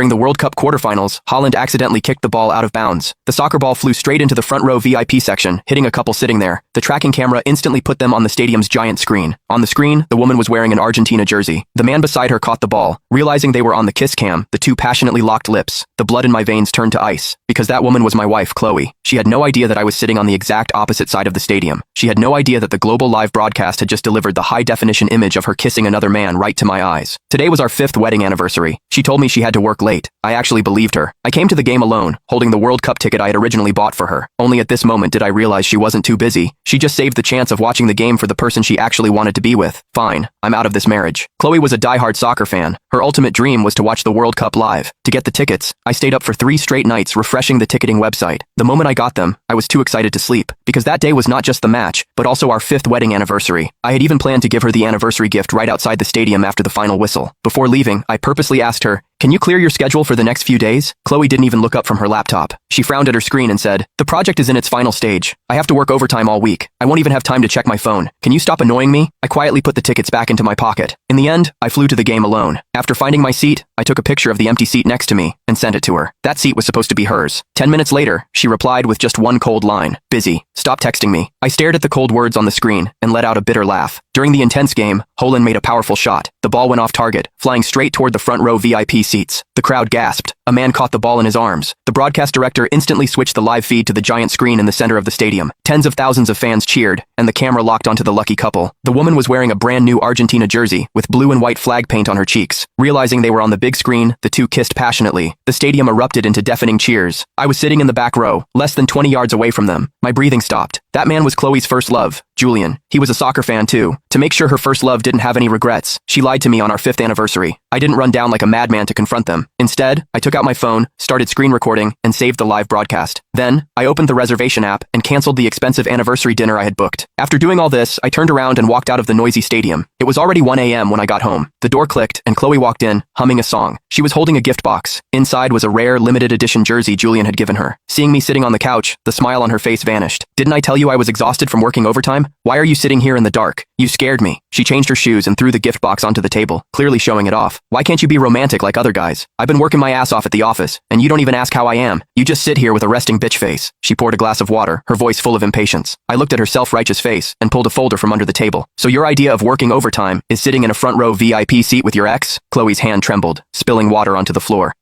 During the World Cup quarterfinals, Holland accidentally kicked the ball out of bounds. The soccer ball flew straight into the front row VIP section, hitting a couple sitting there. The tracking camera instantly put them on the stadium's giant screen. On the screen, the woman was wearing an Argentina jersey. The man beside her caught the ball. Realizing they were on the kiss cam, the two passionately locked lips. The blood in my veins turned to ice. Because that woman was my wife, Chloe. She had no idea that I was sitting on the exact opposite side of the stadium. She had no idea that the global live broadcast had just delivered the high-definition image of her kissing another man right to my eyes. Today was our 5th wedding anniversary. She told me she had to work late. I actually believed her. I came to the game alone, holding the World Cup ticket I had originally bought for her. Only at this moment did I realize she wasn't too busy. She just saved the chance of watching the game for the person she actually wanted to be with. Fine, I'm out of this marriage. Chloe was a diehard soccer fan. Her ultimate dream was to watch the World Cup live. To get the tickets, I stayed up for 3 straight nights refreshing the ticketing website. The moment I got them, I was too excited to sleep, because that day was not just the match, but also our 5th wedding anniversary. I had even planned to give her the anniversary gift right outside the stadium after the final whistle. Before leaving, I purposely asked her, "Can you clear your schedule for the next few days?" Chloe didn't even look up from her laptop. She frowned at her screen and said, "The project is in its final stage. I have to work overtime all week. I won't even have time to check my phone. Can you stop annoying me?" I quietly put the tickets back into my pocket. In the end, I flew to the game alone. After finding my seat, I took a picture of the empty seat next to me and sent it to her. That seat was supposed to be hers. 10 minutes later, she replied with just one cold line. "Busy. Stop texting me." I stared at the cold words on the screen and let out a bitter laugh. During the intense game, Holland made a powerful shot. The ball went off target, flying straight toward the front row VIP seats. The crowd gasped. A man caught the ball in his arms. The broadcast director instantly switched the live feed to the giant screen in the center of the stadium. Tens of thousands of fans cheered, and the camera locked onto the lucky couple. The woman was wearing a brand new Argentina jersey, with blue and white flag paint on her cheeks. Realizing they were on the big screen, the two kissed passionately. The stadium erupted into deafening cheers. I was sitting in the back row, less than 20 yards away from them. My breathing stopped. That man was Chloe's first love, Julian. He was a soccer fan too. To make sure her first love didn't have any regrets, she lied to me on our 5th anniversary. I didn't run down like a madman to confront them. Instead, I took out my phone, started screen recording, and saved the live broadcast. Then, I opened the reservation app and canceled the expensive anniversary dinner I had booked. After doing all this, I turned around and walked out of the noisy stadium. It was already 1 a.m. when I got home. The door clicked, and Chloe walked in, humming a song. She was holding a gift box. Inside was a rare, limited edition jersey Julian had given her. Seeing me sitting on the couch, the smile on her face vanished. "Didn't I tell you I was exhausted from working overtime? Why are you sitting here in the dark? You scared me." She changed her shoes and threw the gift box onto the table, clearly showing it off. "Why can't you be romantic like other guys? I've been working my ass off at the office, and you don't even ask how I am. You just sit here with a resting bitch face." She poured a glass of water, her voice full of impatience. I looked at her self-righteous face and pulled a folder from under the table. "So your idea of working overtime is sitting in a front row VIP seat with your ex?" Chloe's hand trembled, spilling water onto the floor.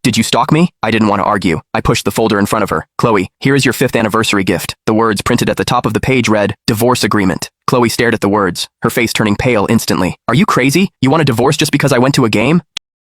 Did you stalk me?" I didn't want to argue. I pushed the folder in front of her. "Chloe, here is your 5th anniversary gift." The words printed at the top of the page read, "Divorce agreement." Chloe stared at the words, her face turning pale instantly. "Are you crazy? You want a divorce just because I went to a game?"